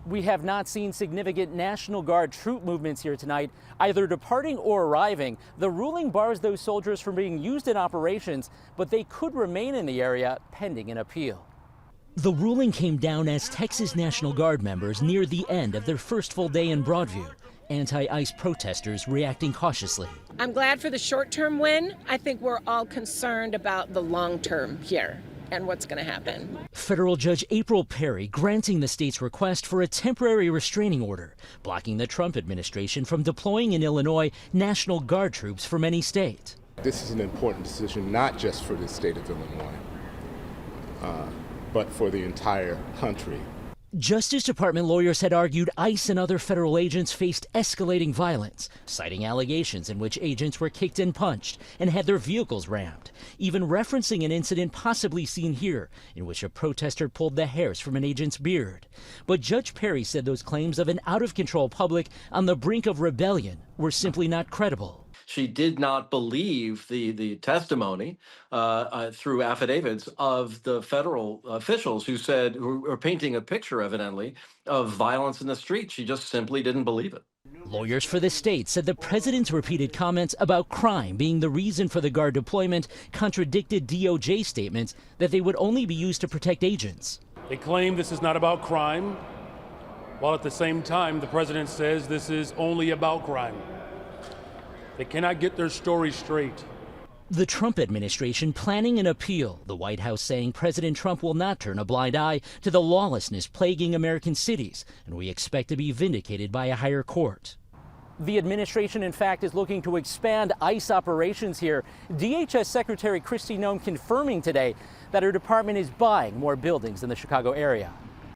We have not seen significant National Guard troop movements here tonight, either departing or arriving. The ruling bars those soldiers from being used in operations, but they could remain in the area pending an appeal. The ruling came down as Texas National Guard members near the end of their first full day in Broadview. Anti-ICE protesters reacting cautiously. I'm glad for the short-term win. I think we're all concerned about the long-term here and what's going to happen. Federal Judge April Perry granting the state's request for a temporary restraining order, blocking the Trump administration from deploying in Illinois National Guard troops from any state. This is an important decision not just for the state of Illinois, but for the entire country. Justice Department lawyers had argued ICE and other federal agents faced escalating violence, citing allegations in which agents were kicked and punched and had their vehicles rammed, even referencing an incident possibly seen here in which a protester pulled the hairs from an agent's beard. But Judge Perry said those claims of an out-of-control public on the brink of rebellion were simply not credible. She did not believe the testimony through affidavits of the federal officials who are painting a picture, evidently, of violence in the street. She just simply didn't believe it. Lawyers for the state said the president's repeated comments about crime being the reason for the Guard deployment contradicted DOJ statements that they would only be used to protect agents. They claim this is not about crime, while at the same time the president says this is only about crime. They cannot get their story straight. The Trump administration planning an appeal, the White House saying President Trump will not turn a blind eye to the lawlessness plaguing American cities, and we expect to be vindicated by a higher court. The administration, in fact, is looking to expand ICE operations here. DHS Secretary Kristi Noem confirming today that her department is buying more buildings in the Chicago area.